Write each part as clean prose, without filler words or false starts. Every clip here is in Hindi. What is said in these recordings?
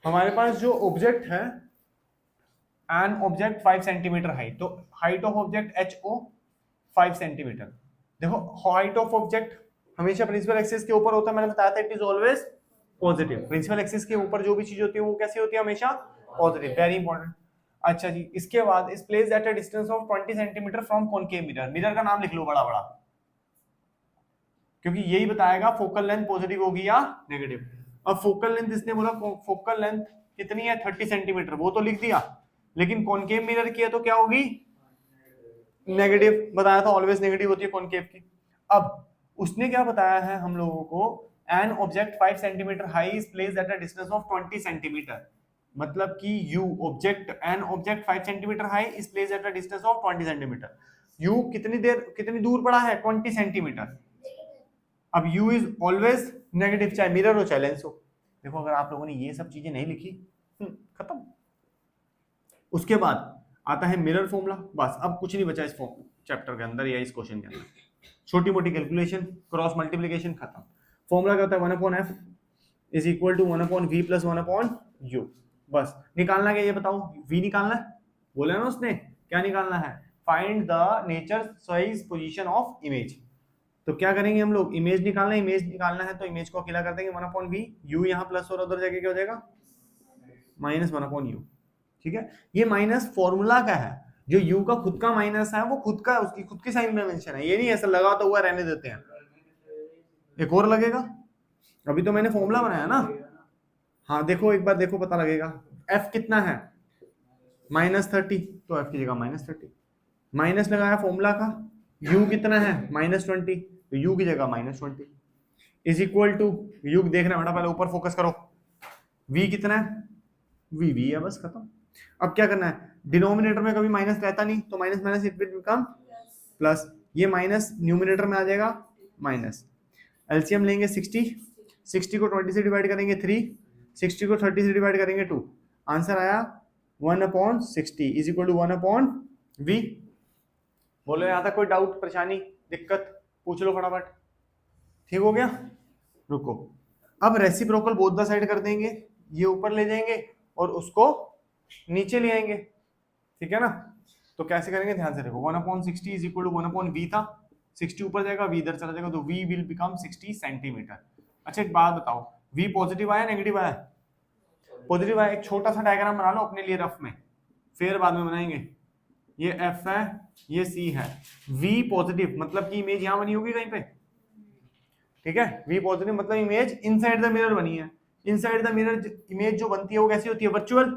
हमारे पास जो ऑब्जेक्ट है एन ऑब्जेक्ट 5 सेंटीमीटर हाइट, तो height of object H O 5 centimetre. देखो हाइट ऑफ ऑब्जेक्ट हमेशा प्रिंसिपल एक्सिस के ऊपर होता है, मैंने बताया था it is always positive. Principal axis के ऊपर जो भी चीज होती है वो कैसी होती है, हमेशा पॉजिटिव, वेरी इंपॉर्टेंट। अच्छा जी, इसके बाद इस place at a distance of 20 centimetre from concave mirror. Mirror का नाम लिख लो बड़ा बड़ा, क्योंकि यही बताएगा फोकल लेंथ पॉजिटिव होगी या नेगेटिव। अब फोकल लेंथ इसने बोला फोकल लेंथ कितनी है 30 सेंटीमीटर, वो तो लिख दिया, लेकिन कॉनकेव मिरर की है तो क्या होगी, नेगेटिव। बताया था ऑलवेज नेगेटिव होती है कॉनकेव की। अब उसने क्या बताया है हम लोगों को, N object 5 centimetre high is placed at a distance of 20 centimetre. मतलब कि you object N object 5 centimetre high is placed at a distance of 20 centimetre. You कितनी दूर पड़ा है, 20 सेंटीमीटर। अब u इज ऑलवेज नेगेटिव, चाहे मिरर हो चाहे लेंस हो। देखो अगर आप लोगों ने ये सब चीजें नहीं लिखी, खत्म। उसके बाद आता है मिरर फॉर्मूला। बस अब कुछ नहीं बचा इस चैप्टर के अंदर या इस क्वेश्चन के अंदर, छोटी मोटी कैलकुलेशन, क्रॉस मल्टीप्लिकेशन, खत्म। फॉर्मूला क्या होता है, 1/f is equal to 1/v plus 1/u। बस निकालना क्या ये बताओ, v निकालना है, बोला ना उसने, क्या निकालना है, find the nature size position of image. तो क्या करेंगे हम लोग, इमेज निकालना है, इमेज निकालना है तो इमेज को अकेला कर देंगे 1/v, u यहाँ प्लस और उधर जाके क्या हो जाएगा माइनस 1/u। ठीक है, ये माइनस फॉर्मूला का है, जो u का खुद का माइनस है वो खुद का, उसकी खुद की साइन डायमेंशन है, ये नहीं ऐसा लगा तो हुआ रहने देते हैं, एक और लगेगा। अभी तो मैंने फॉर्मूला बनाया ना, हाँ देखो एक बार देखो पता लगेगा। f कितना है -30, तो f की जगह -30, माइनस लगाया फॉर्मूला का। u कितना है -20, तो u की जगह -20 इज इक्वल टू, u देखना बेटा पहले ऊपर फोकस करो, v कितना है, v है, बस खत्म। अब क्या करना है, डिनोमिनेटर में कभी माइनस रहता नहीं, तो minus minus it will become plus, ये माइनस न्यूमिनेटर में आ जाएगा माइनस। एलसीएम लेंगे 60 को 20 से डिवाइड करेंगे 3, 60 को 30 से डिवाइड करेंगे 2, आंसर आया 1/60 इज इक्वल टू 1/v। बोलो यहाँ तक कोई डाउट, परेशानी, दिक्कत, पूछ लो फटाफट। ठीक हो गया, रुको। अब रेसिप्रोकल बोथ द साइड कर देंगे, ये ऊपर ले जाएंगे और उसको नीचे ले आएंगे, ठीक है ना। तो कैसे करेंगे ध्यान से देखो, 1/60 इज इक्वल टू 1/v था, 60 ऊपर जाएगा, v इधर चला जाएगा, तो v विल बिकम 60 सेंटीमीटर। अच्छा एक बात बताओ, v पॉजिटिव आया नेगेटिव आया, पॉजिटिव आया। एक छोटा सा डायग्राम बना लो अपने लिए रफ में, फिर बाद में बनाएंगे। ये f है, ये c है, v पॉजिटिव मतलब कि इमेज यहां बनी होगी कहीं पे, ठीक है। v पॉजिटिव मतलब इमेज इनसाइड द मिरर बनी है। इनसाइड द मिरर इमेज जो बनती है वो कैसी होती है, वर्चुअल।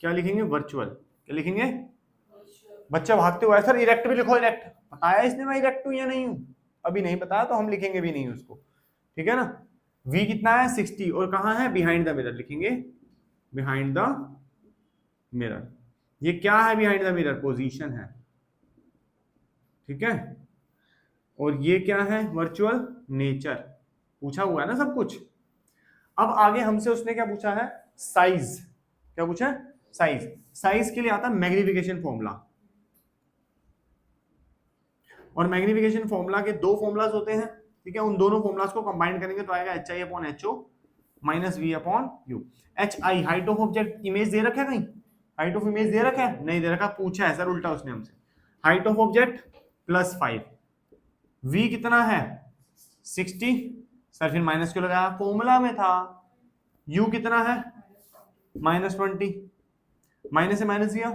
क्या लिखेंगे, वर्चुअल। क्या लिखेंगे, बच्चा भागते हुए, सर इरेक्ट भी लिखो, इरेक्ट बताया इसने, मैं इरेक्ट हूं या नहीं हूं, अभी नहीं बताया तो हम लिखेंगे भी नहीं उसको, ठीक है ना। v कितना है 60, और कहां है, बिहाइंड द मिरर लिखेंगे, बिहाइंड द मिरर। ये क्या है, बिहाइंड द मिरर पोजीशन है, ठीक है। और ये क्या है, वर्चुअल नेचर, पूछा हुआ है ना सब कुछ। अब आगे हमसे उसने क्या पूछा है, साइज। क्या पूछा है, साइज। साइज के लिए आता है मैग्निफिकेशन फॉर्मूला, और मैग्निफिकेशन फॉर्मूला के दो फॉर्मूलाज होते हैं, ठीक है। उन दोनों फॉर्मूलाज को कंबाइन करेंगे तो आएगा HI/HO minus V/U। HI height of object, image दे रखा है कहीं, हाइट ऑफ इमेज दे रखा है, नहीं दे रखा, पूछा है सर उल्टा उसने हमसे, height of object plus 5, V कितना है 60, सर फिर माइनस क्यों लगाया, फॉर्मूला में था। U कितना है -20, माइनस से माइनस दिया,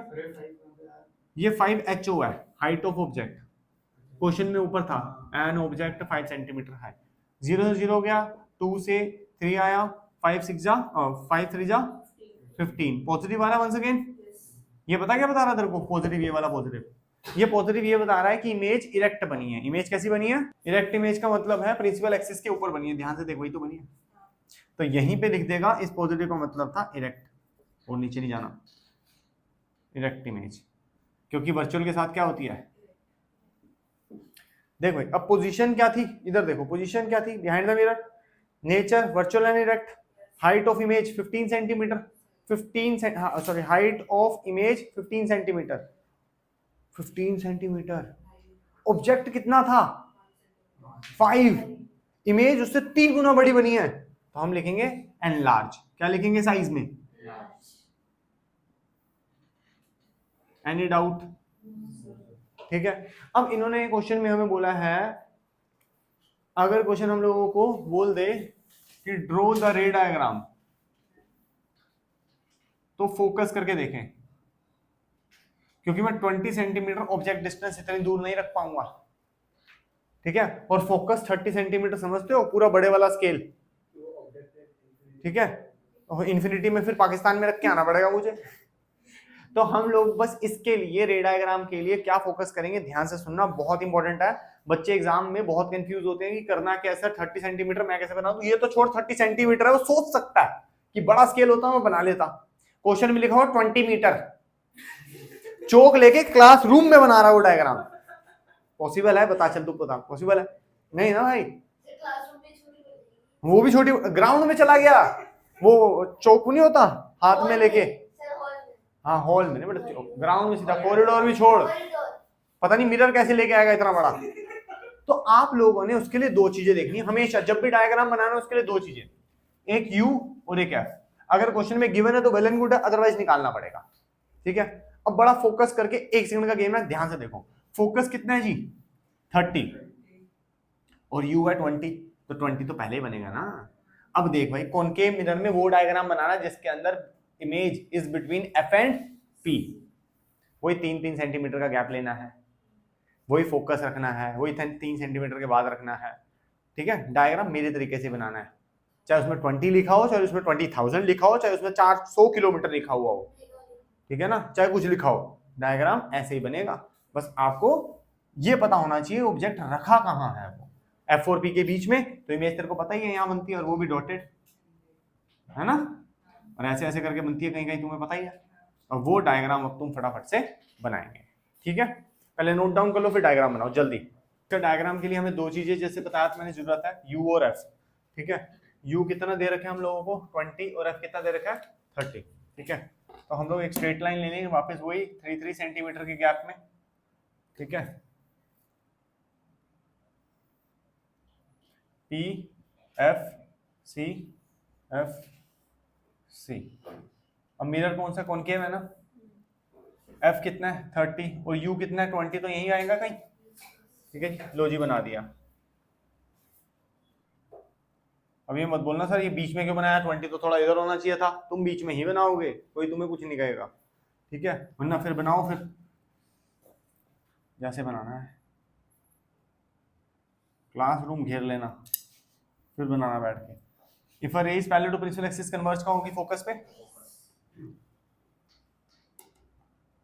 ये 5HO है, हाइट ऑफ ऑब्जेक्ट, क्वेश्चन में ऊपर था एन ऑब्जेक्ट 5 सेंटीमीटर हाई। 0 से 0 हो गया, 2 से 3 आया, 5 6 जा 5 3 जा 15, पॉजिटिव आ रहा है वंस अगेन। ये पता क्या बता रहा तेरे को, पॉजिटिव, ये वाला पॉजिटिव, ये पॉजिटिव ये बता रहा है कि इमेज इरेक्ट बनी है। इमेज कैसी बनी है, इरेक्ट इमेज का मतलब है प्रिंसिपल एक्सिस के ऊपर बनी है, ध्यान से देखो वही तो बनी है। तो यहीं पे लिख देगा, इस पॉजिटिव का मतलब था इरेक्ट, और नीचे नहीं जाना, इरेक्ट इमेज, क्योंकि वर्चुअल के साथ क्या होती है, देखो भाई। अब पोजीशन क्या थी, इधर देखो पोजीशन क्या थी, behind the mirror, nature virtual and erect, height of image 15 centimetre, 15 sorry height of image 15 centimetre, 15 centimetre. Object कितना था 5, इमेज उससे 3 गुना बड़ी बनी है, तो हम लिखेंगे एनलार्ज। क्या लिखेंगे साइज में? Any doubt? ठीक है, अब इन्होंने क्वेश्चन में हमें बोला है, अगर क्वेश्चन हम लोगों को बोल दे कि ड्रॉ द रे डायग्राम, तो फोकस करके देखें, क्योंकि मैं 20 सेंटीमीटर ऑब्जेक्ट डिस्टेंस इतनी दूर नहीं रख पाऊंगा, ठीक है, और फोकस 30 सेंटीमीटर समझते हो, पूरा बड़े वाला स्केल, ठीक है, और इन्फिनिटी में फिर पाकिस्तान में रख के आना पड़ेगा मुझे। तो हम लोग बस इसके लिए रे डायग्राम के लिए क्या फोकस करेंगे, ध्यान से सुनना, बहुत इंपॉर्टेंट है। बच्चे एग्जाम में बहुत कंफ्यूज होते हैं कि करना कैसा, 30 सेंटीमीटर मैं कैसे बनाऊं, ये तो छोड़ 30 सेंटीमीटर है, वो सोच सकता है कि बड़ा स्केल होता मैं बना लेता। क्वेश्चन में लिखा हुआ 20 मीटर, चौक लेके क्लासरूम में बना रहा वो डायग्राम, पॉसिबल है? बता, चल तू बता, पॉसिबल है? नहीं ना भाई, वो भी छोटी, ग्राउंड में चला गया, वो चौक नहीं होता हाथ में लेके, हाँ हॉल में नहीं बेटा, ग्राउंड में सीधा, कॉरिडोर भी छोड़, पता नहीं मिरर कैसे लेके आएगा इतना बड़ा। तो आप लोगों ने उसके लिए दो चीजें देखनी हमेशा, जब भी डायग्राम बनाना उसके लिए दो चीजें, एक यू और एक एफ। अगर क्वेश्चन में गिवन है तो वेल एंड गुड है, अदरवाइज निकालना पड़ेगा, ठीक है। अब बड़ा फोकस करके, 1 सेकंड का गेम है, ध्यान से देखो। फोकस कितना है जी? 30, और यू है 20, तो 20 तो पहले ही बनेगा ना। अब देख भाई, कॉनकेव मिरर में वो डायग्राम बनाना जिसके अंदर image is between F and P, वही 3-3 सेंटीमीटर का गैप लेना है, वही फोकस रखना है, वही 3 सेंटीमीटर के बाद रखना है, ठीक है। डायग्राम मेरे तरीके से बनाना है, चाहे उसमें 20 लिखा हो, चाहे उसमें 20,000 लिखा हो, चाहे उसमें 400 किलोमीटर लिखा हुआ हो, ठीक है ना, चाहे कुछ लिखा हो, डायग्राम ऐसे ही बनेगा। बस आपको ये पता होना चाहिए ऑब्जेक्ट रखा कहाँ है, वो एफ और पी के बीच में, तो इमेज तेरे को पता ही है यहाँ बनती है, और वो भी डॉटेड है ना, और ऐसे ऐसे करके बनती है कहीं कहीं, तुम्हें पता ही है। और वो डायग्राम अब तुम फटाफट से बनाएंगे, ठीक है। पहले नोट डाउन कर लो, फिर डायग्राम बनाओ जल्दी। तो डायग्राम के लिए हमें दो चीजें जैसे बताया था मैंने जरूरत है, यू और एफ, ठीक है। यू कितना दे रखे हम लोगों को 20, और एफ कितना दे रखा है 30, ठीक है। तो हम लोग एक स्ट्रेट लाइन ले लेंगे वापस वही 3-3 सेंटीमीटर के गैप में, ठीक है। P F C F C. अब मिरर कौन सा, कॉनकेव है ना, एफ कितना है 30 और यू कितना है 20, तो यही आएगा कहीं, ठीक है जी। लो जी बना दिया। अब ये मत बोलना सर ये बीच में क्यों बनाया, 20 तो थोड़ा इधर होना चाहिए था, तुम बीच में ही बनाओगे, कोई तुम्हें कुछ नहीं कहेगा, ठीक है। वरना फिर बनाओ, फिर जैसे बनाना है, क्लासरूम घेर लेना, फिर बनाना बैठ के। If a ray is parallel to principal axis converge का होगी फोकस पे।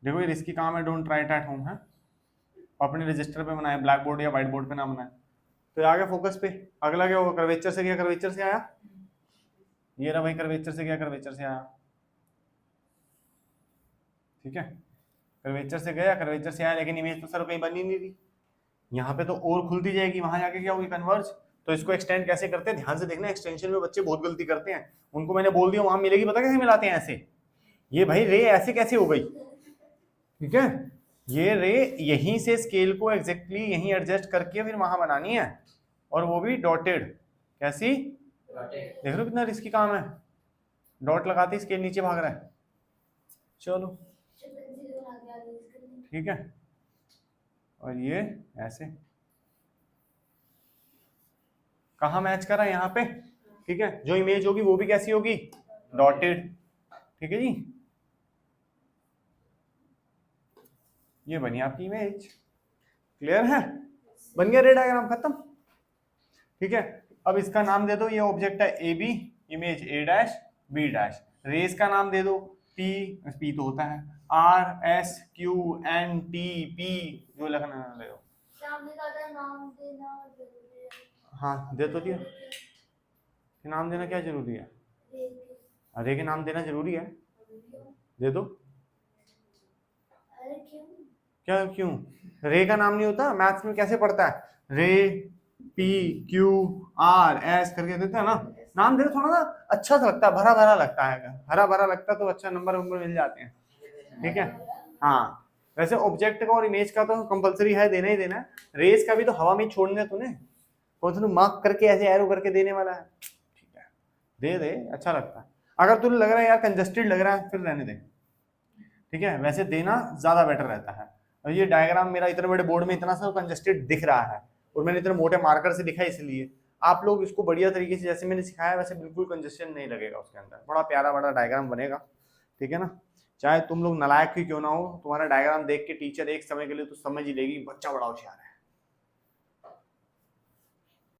देखो ये रिस्की काम है, don't try it at home है, अपने रजिस्टर पे बनाए, ब्लैक बोर्ड या व्हाइट बोर्ड पे ना बनाए। तो आ गया फोकस पे। अगला क्या होगा, कर्वेचर से गया, कर्वेचर से आया, ये रहा भाई, कर्वेचर से गया, कर्वेचर से आया, ठीक है। कर्वेचर से गया, कर्वेचर से आया, लेकिन इमेज तो सर कहीं बन ही नहीं रही, यहाँ पे तो और खुलती जाएगी, वहां जाके क्या होगी, कन्वर्ज। तो इसको एक्सटेंड कैसे करते हैं, ध्यान से देखना, एक्सटेंशन में बच्चे बहुत गलती करते हैं, उनको मैंने बोल दिया वहां मिलेगी, पता कैसे मिलाते हैं ऐसे, ये भाई रे ऐसे कैसे हो गई, ठीक है। ये रे यहीं से स्केल को एग्जैक्टली यहीं एडजस्ट करके फिर वहां बनानी है, और वो भी डॉटेड, कैसी, देख रहे हो कितना रिस्की काम है, डॉट लगाते ही स्केल नीचे भाग रहा है। चलो ठीक है, और ये ऐसे कहाँ मैच करा, यहाँ पे, ठीक है। जो इमेज होगी वो भी कैसी होगी, डॉटेड, ठीक है जी। ये बनी आपकी इमेज, क्लियर है, बन गया रे डायग्राम, खत्म, ठीक है। अब इसका नाम दे दो, ये ऑब्जेक्ट है A B, image A dash B dash, rays का नाम दे दो पी, पी तो होता है, R S Q N T P, जो लिखना दे दो, हाँ दे तो दिया, नाम देना क्या जरूरी है, रे के नाम देना जरूरी है, दे दो, क्या क्यों, रे का नाम नहीं होता, मैथ्स में कैसे पढ़ता है, रे पी क्यू आर एस करके देता है ना, नाम दे थोड़ा ना अच्छा सा लगता है, भरा भरा लगता है, हरा भरा लगता है तो अच्छा नंबर मिल जाते हैं, ठीक है। हाँ वैसे ऑब्जेक्ट का और इमेज का तो कंपलसरी है, देना ही देना है, रेस का भी तो हवा में छोड़ने तूने, कौन सा मार्क करके ऐसे एरो करके देने वाला है, ठीक है दे दे, अच्छा लगता है। अगर तुझे लग रहा है यार कंजस्टेड लग रहा है फिर रहने दे, ठीक है, वैसे देना ज्यादा बेटर रहता है। और ये डायग्राम मेरा इतने बड़े बोर्ड में इतना सा कंजस्टेड दिख रहा है और मैंने इतने मोटे मार्कर से दिखा इसलिए। आप लोग इसको बढ़िया तरीके से जैसे मैंने सिखाया वैसे बिल्कुल कंजस्टेड नहीं लगेगा उसके अंदर, बड़ा प्यारा बड़ा डायग्राम बनेगा, ठीक है ना। चाहे तुम लोग नालायक ही क्यों ना हो, तुम्हारा डायग्राम देख के टीचर एक समय के लिए तो समझ ही लेगी बच्चा बड़ा होशियार है।